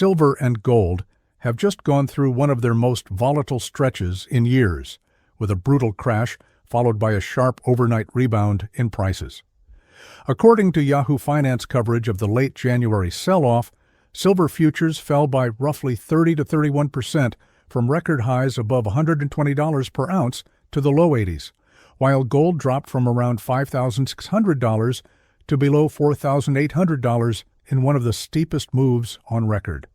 Silver and gold have just gone through one of their most volatile stretches in years, with a brutal crash followed by a sharp overnight rebound in prices. According to Yahoo Finance coverage of the late January sell-off, silver futures fell by roughly 30 to 31% from record highs above $120 per ounce to the low 80s, while gold dropped from around $5,600 to below $4,800 in one of the steepest moves on record.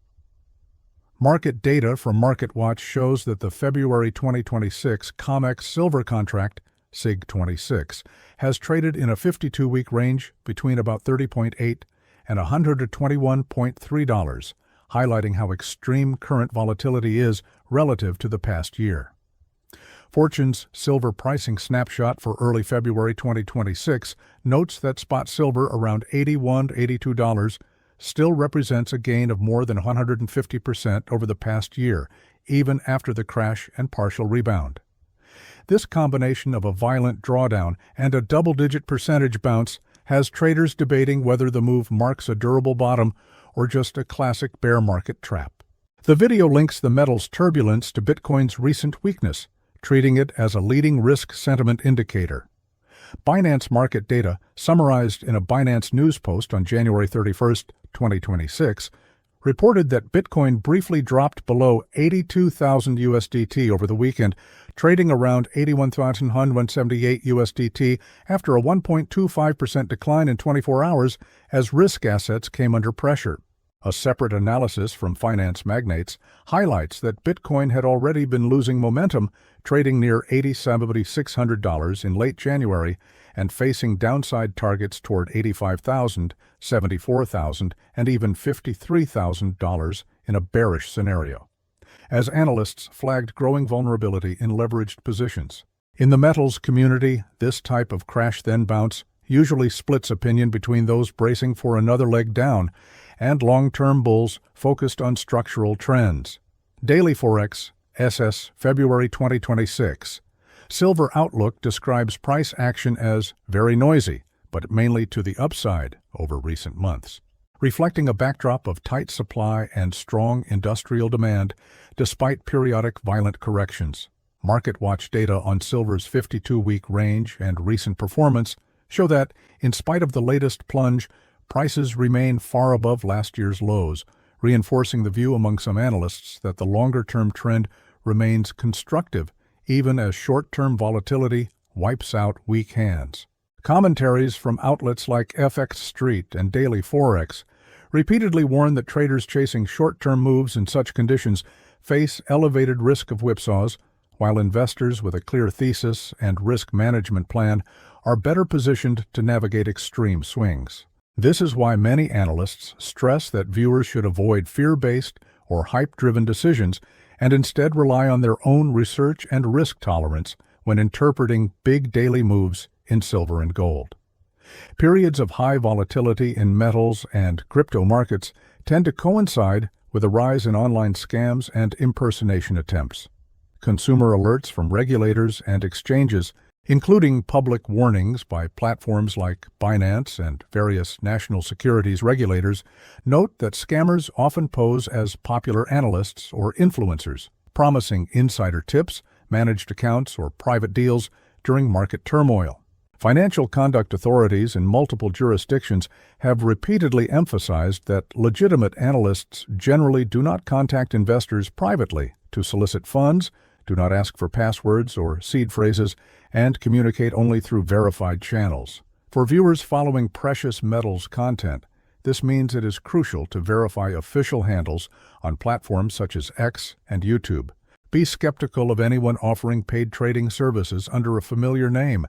Market data from MarketWatch shows that the February 2026 COMEX silver contract, SIG26, has traded in a 52-week range between about $30.8 and $121.3, highlighting how extreme current volatility is relative to the past year. Fortune's silver pricing snapshot for early February 2026 notes that spot silver around $81 to $82 still represents a gain of more than 150% over the past year, even after the crash and partial rebound. This combination of a violent drawdown and a double-digit percentage bounce has traders debating whether the move marks a durable bottom or just a classic bear market trap. The video links the metal's turbulence to Bitcoin's recent weakness, treating it as a leading risk sentiment indicator. Binance market data, summarized in a Binance news post on January 31, 2026, reported that Bitcoin briefly dropped below 82,000 USDT over the weekend, trading around 81,178 USDT after a 1.25% decline in 24 hours as risk assets came under pressure. A separate analysis from finance magnates highlights that Bitcoin had already been losing momentum, trading near $7,600 in late January and facing downside targets toward $85,000, $74,000, and even $53,000 in a bearish scenario, as analysts flagged growing vulnerability in leveraged positions. In the metals community, this type of crash-then-bounce usually splits opinion between those bracing for another leg down and long-term bulls focused on structural trends. Daily Forex, SS, February 2026. Silver Outlook describes price action as very noisy, but mainly to the upside over recent months, reflecting a backdrop of tight supply and strong industrial demand despite periodic violent corrections. MarketWatch data on silver's 52-week range and recent performance show that, in spite of the latest plunge, prices remain far above last year's lows, reinforcing the view among some analysts that the longer-term trend remains constructive even as short-term volatility wipes out weak hands. Commentaries from outlets like FX Street and Daily Forex repeatedly warn that traders chasing short-term moves in such conditions face elevated risk of whipsaws, while investors with a clear thesis and risk management plan are better positioned to navigate extreme swings. This is why many analysts stress that viewers should avoid fear-based or hype-driven decisions and instead rely on their own research and risk tolerance when interpreting big daily moves in silver and gold. Periods of high volatility in metals and crypto markets tend to coincide with a rise in online scams and impersonation attempts. Consumer alerts from regulators and exchanges, including public warnings by platforms like Binance and various national securities regulators, note that scammers often pose as popular analysts or influencers, promising insider tips, managed accounts, or private deals during market turmoil. Financial conduct authorities in multiple jurisdictions have repeatedly emphasized that legitimate analysts generally do not contact investors privately to solicit funds, do not ask for passwords or seed phrases, and communicate only through verified channels. For viewers following precious metals content, this means it is crucial to verify official handles on platforms such as X and YouTube. Be skeptical of anyone offering paid trading services under a familiar name,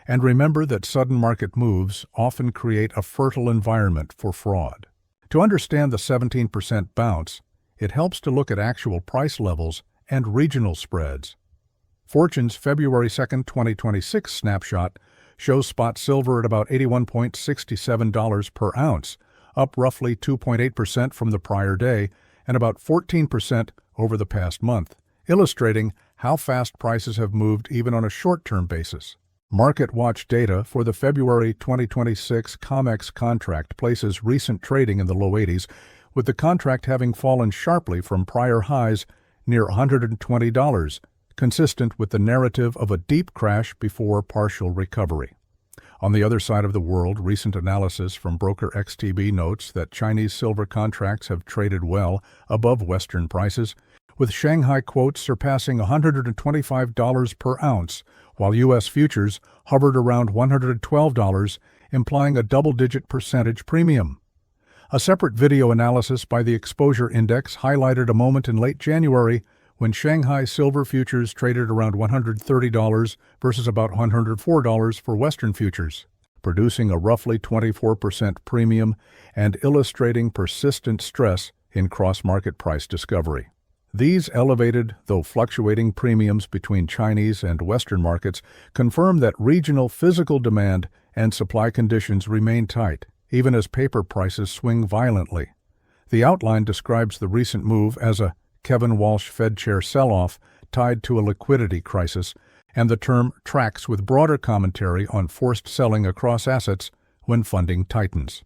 and remember that sudden market moves often create a fertile environment for fraud. To understand the 17% bounce, it helps to look at actual price levels and regional spreads. Fortune's February 2, 2026 snapshot shows spot silver at about $81.67 per ounce, up roughly 2.8% from the prior day and about 14% over the past month, illustrating how fast prices have moved even on a short-term basis. MarketWatch data for the February 2026 COMEX contract places recent trading in the low 80s, with the contract having fallen sharply from prior highs near $120, consistent with the narrative of a deep crash before partial recovery. On the other side of the world, recent analysis from broker XTB notes that Chinese silver contracts have traded well above Western prices, with Shanghai quotes surpassing $125 per ounce, while U.S. futures hovered around $112, implying a double-digit percentage premium. A separate video analysis by the Exposure Index highlighted a moment in late January when Shanghai silver futures traded around $130 versus about $104 for Western futures, producing a roughly 24% premium and illustrating persistent stress in cross-market price discovery. These elevated, though fluctuating premiums between Chinese and Western markets confirm that regional physical demand and supply conditions remain tight, even as paper prices swing violently. The outline describes the recent move as a Kevin Walsh Fed Chair sell-off tied to a liquidity crisis, and the term tracks with broader commentary on forced selling across assets when funding tightens.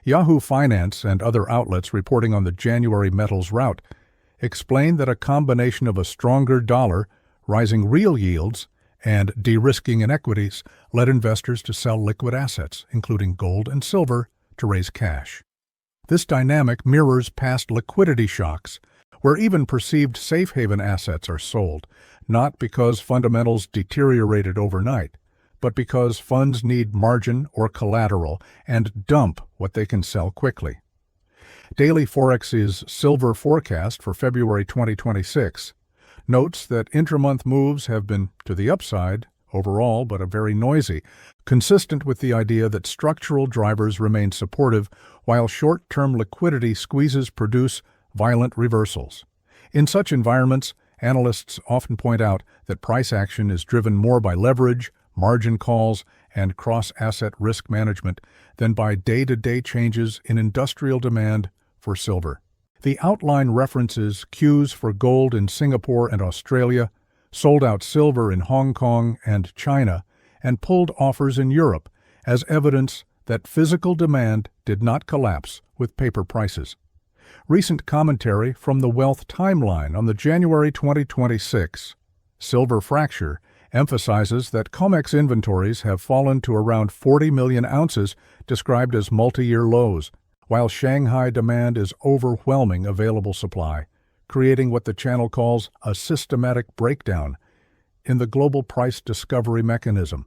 Yahoo Finance and other outlets reporting on the January metals rout explain that a combination of a stronger dollar, rising real yields, and de-risking in equities led investors to sell liquid assets, including gold and silver, to raise cash. This dynamic mirrors past liquidity shocks, where even perceived safe haven assets are sold, not because fundamentals deteriorated overnight, but because funds need margin or collateral and dump what they can sell quickly. Daily Forex's silver forecast for February 2026 notes that intramonth moves have been to the upside overall, but are very noisy, consistent with the idea that structural drivers remain supportive while short-term liquidity squeezes produce violent reversals. In such environments, analysts often point out that price action is driven more by leverage, margin calls, and cross-asset risk management than by day-to-day changes in industrial demand for silver. The outline references cues for gold in Singapore and Australia, sold-out silver in Hong Kong and China, and pulled offers in Europe as evidence that physical demand did not collapse with paper prices. Recent commentary from the Wealth Timeline on the January 2026 silver fracture emphasizes that COMEX inventories have fallen to around 40 million ounces, described as multi-year lows, while Shanghai demand is overwhelming available supply, creating what the channel calls a systematic breakdown in the global price discovery mechanism.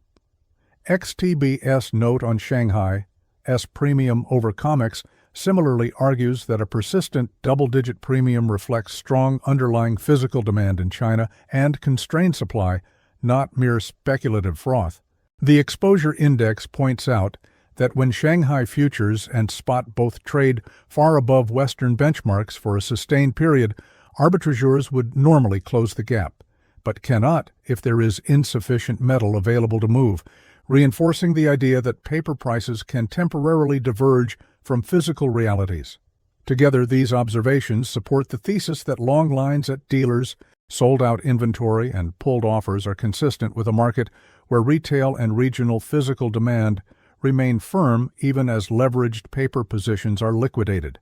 XTB's note on Shanghai's premium over COMEX similarly argues that a persistent double-digit premium reflects strong underlying physical demand in China and constrained supply, not mere speculative froth. The Exposure Index points out that when Shanghai futures and spot both trade far above Western benchmarks for a sustained period, arbitrageurs would normally close the gap, but cannot if there is insufficient metal available to move, reinforcing the idea that paper prices can temporarily diverge from physical realities. Together, these observations support the thesis that long lines at dealers, sold-out inventory, and pulled offers are consistent with a market where retail and regional physical demand remain firm even as leveraged paper positions are liquidated.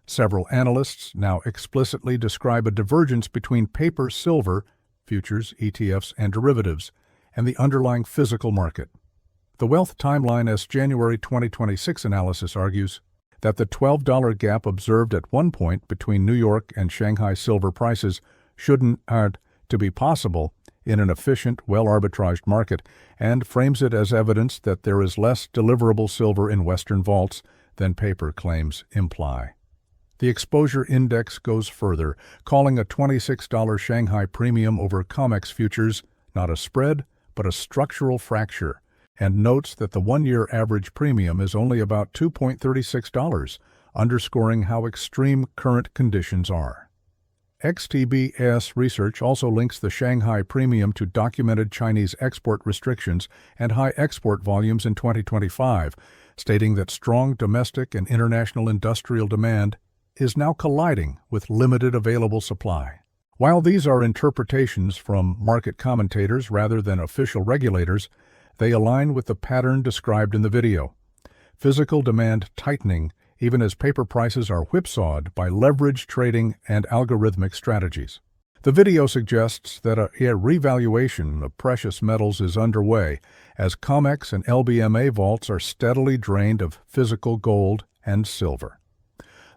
Several analysts now explicitly describe a divergence between paper silver, futures, ETFs, and derivatives, and the underlying physical market. The Wealth Timeline's January 2026 analysis argues that the $12 gap observed at one point between New York and Shanghai silver prices shouldn't to be possible in an efficient, well-arbitraged market, and frames it as evidence that there is less deliverable silver in Western vaults than paper claims imply. The Exposure Index goes further, calling a $26 Shanghai premium over COMEX futures not a spread, but a structural fracture, and notes that the one-year average premium is only about $2.36, underscoring how extreme current conditions are. XTB's research also links the Shanghai premium to documented Chinese export restrictions and high export volumes in 2025, stating that strong domestic and international industrial demand is now colliding with limited available supply. While these are interpretations from market commentators rather than official regulators, they align with the pattern described in the video. Physical demand tightening even as paper prices are whipsawed by leverage trading and algorithmic strategies. The video suggests that a revaluation of precious metals is underway as COMEX and LBMA vaults are steadily drained of physical gold and silver.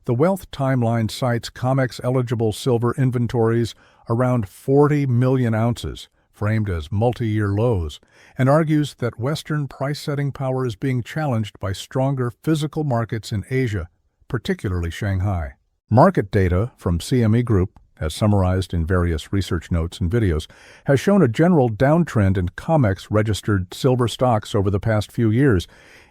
The Wealth Timeline cites COMEX-eligible silver inventories around 40 million ounces, framed as multi-year lows, and argues that Western price-setting power is being challenged by stronger physical markets in Asia, particularly Shanghai. Market data from CME Group, as summarized in various research notes and videos, has shown a general downtrend in COMEX-registered silver stocks over the past few years,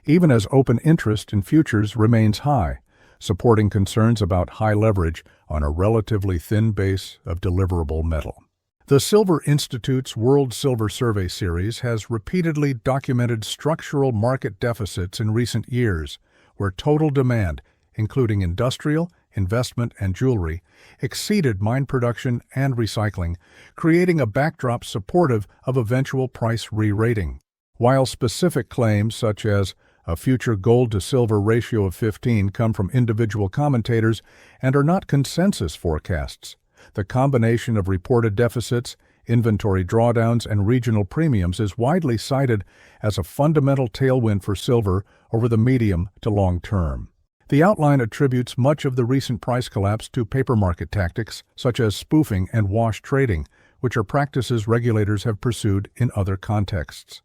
even as open interest in futures remains high, supporting concerns about high leverage on a relatively thin base of deliverable metal. The Silver Institute's World Silver Survey series has repeatedly documented structural market deficits in recent years, where total demand, including industrial, investment, and jewelry, exceeded mine production and recycling, creating a backdrop supportive of eventual price re-rating. While specific claims such as a future gold-to-silver ratio of 15 come from individual commentators and are not consensus forecasts, the combination of reported deficits, inventory drawdowns, and regional premiums is widely cited as a fundamental tailwind for silver over the medium to long term. The outline attributes much of the recent price collapse to paper market tactics, such as spoofing and wash trading, which are practices regulators have pursued in other contexts.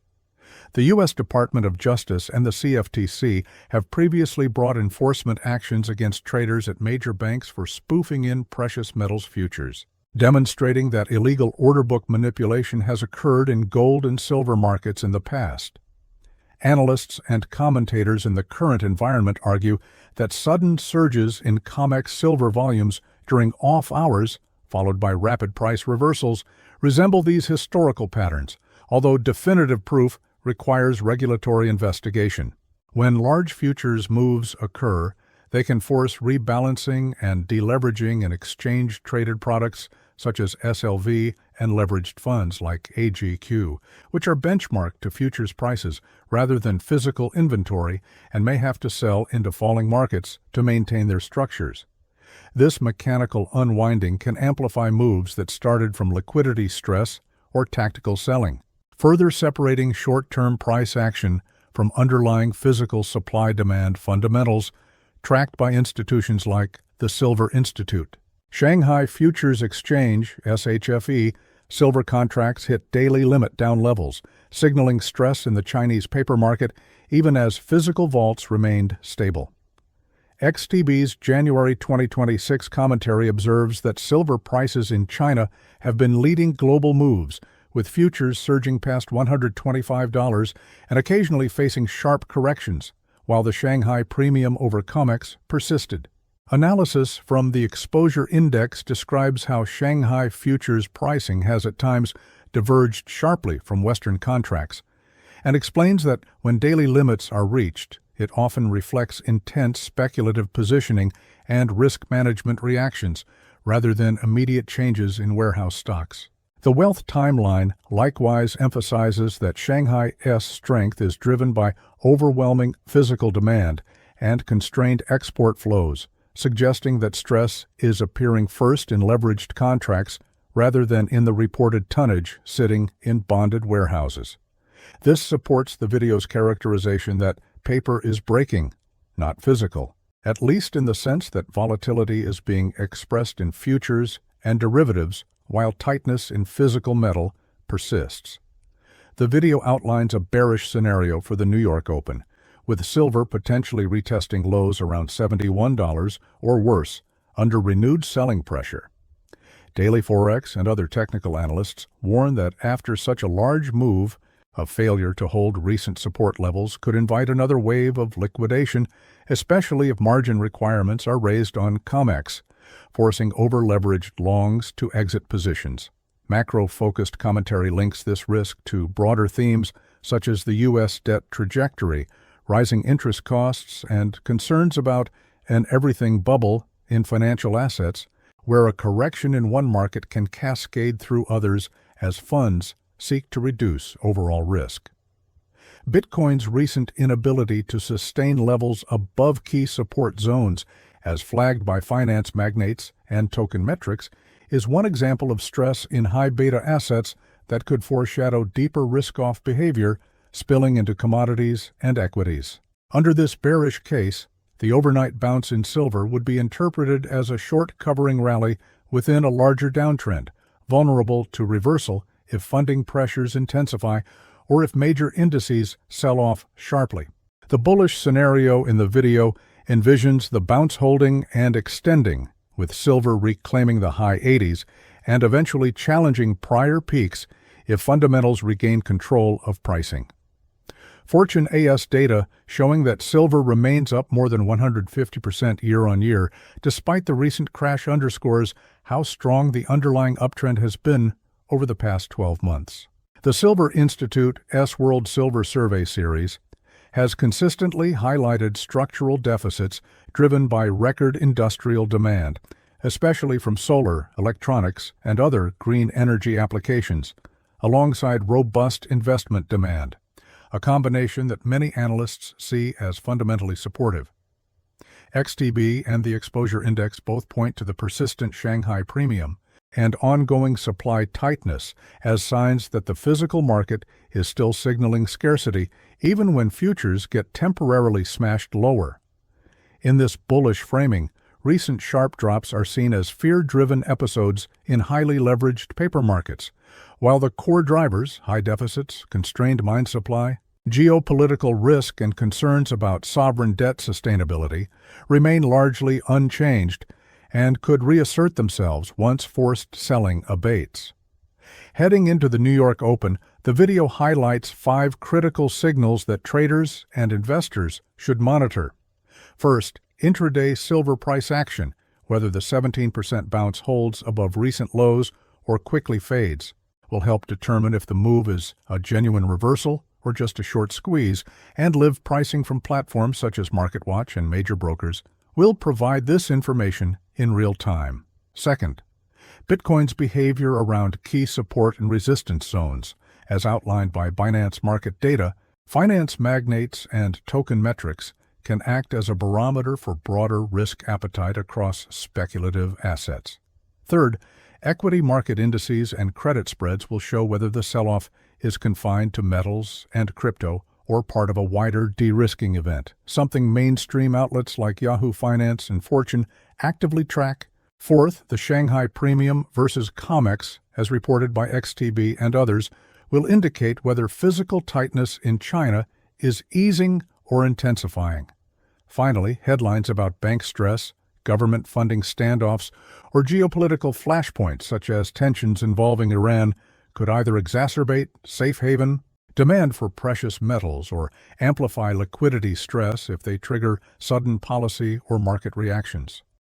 The U.S. Department of Justice and the CFTC have previously brought enforcement actions against traders at major banks for spoofing in precious metals futures, demonstrating that illegal order book manipulation has occurred in gold and silver markets in the past. Analysts and commentators in the current environment argue that sudden surges in COMEX silver volumes during off hours, followed by rapid price reversals, resemble these historical patterns, although definitive proof requires regulatory investigation. When large futures moves occur, they can force rebalancing and deleveraging in exchange-traded products such as SLV and leveraged funds like AGQ, which are benchmarked to futures prices rather than physical inventory and may have to sell into falling markets to maintain their structures. This mechanical unwinding can amplify moves that started from liquidity stress or tactical selling, further separating short-term price action from underlying physical supply-demand fundamentals tracked by institutions like the Silver Institute. Shanghai Futures Exchange, SHFE, silver contracts hit daily limit down levels, signaling stress in the Chinese paper market even as physical vaults remained stable. XTB's January 2026 commentary observes that silver prices in China have been leading global moves, with futures surging past $125 and occasionally facing sharp corrections, while the Shanghai premium over COMEX persisted. Analysis from the Exposure Index describes how Shanghai futures pricing has at times diverged sharply from Western contracts, and explains that when daily limits are reached, it often reflects intense speculative positioning and risk management reactions, rather than immediate changes in warehouse stocks. The Wealth Timeline likewise emphasizes that Shanghai's strength is driven by overwhelming physical demand and constrained export flows, suggesting that stress is appearing first in leveraged contracts rather than in the reported tonnage sitting in bonded warehouses. This supports the video's characterization that paper is breaking, not physical, at least in the sense that volatility is being expressed in futures and derivatives while tightness in physical metal persists. The video outlines a bearish scenario for the New York Open, with silver potentially retesting lows around $71 or worse under renewed selling pressure. Daily Forex and other technical analysts warn that after such a large move, a failure to hold recent support levels could invite another wave of liquidation, especially if margin requirements are raised on COMEX, forcing over-leveraged longs to exit positions. Macro-focused commentary links this risk to broader themes such as the U.S. debt trajectory, rising interest costs, and concerns about an everything bubble in financial assets, where a correction in one market can cascade through others as funds seek to reduce overall risk. Bitcoin's recent inability to sustain levels above key support zones, as flagged by finance magnates and token metrics, is one example of stress in high-beta assets that could foreshadow deeper risk-off behavior spilling into commodities and equities. Under this bearish case, the overnight bounce in silver would be interpreted as a short covering rally within a larger downtrend, vulnerable to reversal if funding pressures intensify or if major indices sell off sharply. The bullish scenario in the video envisions the bounce holding and extending, with silver reclaiming the high 80s and eventually challenging prior peaks if fundamentals regain control of pricing. Fortune AS data showing that silver remains up more than 150% year-on-year, despite the recent crash, underscores how strong the underlying uptrend has been over the past 12 months. The Silver Institute S-World Silver Survey Series has consistently highlighted structural deficits driven by record industrial demand, especially from solar, electronics, and other green energy applications, alongside robust investment demand, a combination that many analysts see as fundamentally supportive. XTB and the Exposure Index both point to the persistent Shanghai premium and ongoing supply tightness as signs that the physical market is still signaling scarcity even when futures get temporarily smashed lower. In this bullish framing, recent sharp drops are seen as fear-driven episodes in highly leveraged paper markets, while the core drivers, high deficits, constrained mine supply, geopolitical risk, and concerns about sovereign debt sustainability, remain largely unchanged and could reassert themselves once forced selling abates. Heading into the New York Open, the video highlights 5 critical signals that traders and investors should monitor. First, intraday silver price action, whether the 17% bounce holds above recent lows or quickly fades, will help determine if the move is a genuine reversal or just a short squeeze, and live pricing from platforms such as MarketWatch and major brokers will provide this information in real time. Second, Bitcoin's behavior around key support and resistance zones, as outlined by Binance Market Data, finance magnates, and token metrics, can act as a barometer for broader risk appetite across speculative assets. Third, equity market indices and credit spreads will show whether the sell-off is confined to metals and crypto or part of a wider de-risking event, something mainstream outlets like Yahoo Finance and Fortune actively track. Fourth, the Shanghai premium versus COMEX, as reported by XTB and others, will indicate whether physical tightness in China is easing or intensifying. Finally, headlines about bank stress, government funding standoffs, or geopolitical flashpoints such as tensions involving Iran could either exacerbate safe haven demand for precious metals or amplify liquidity stress if they trigger sudden policy or market reactions.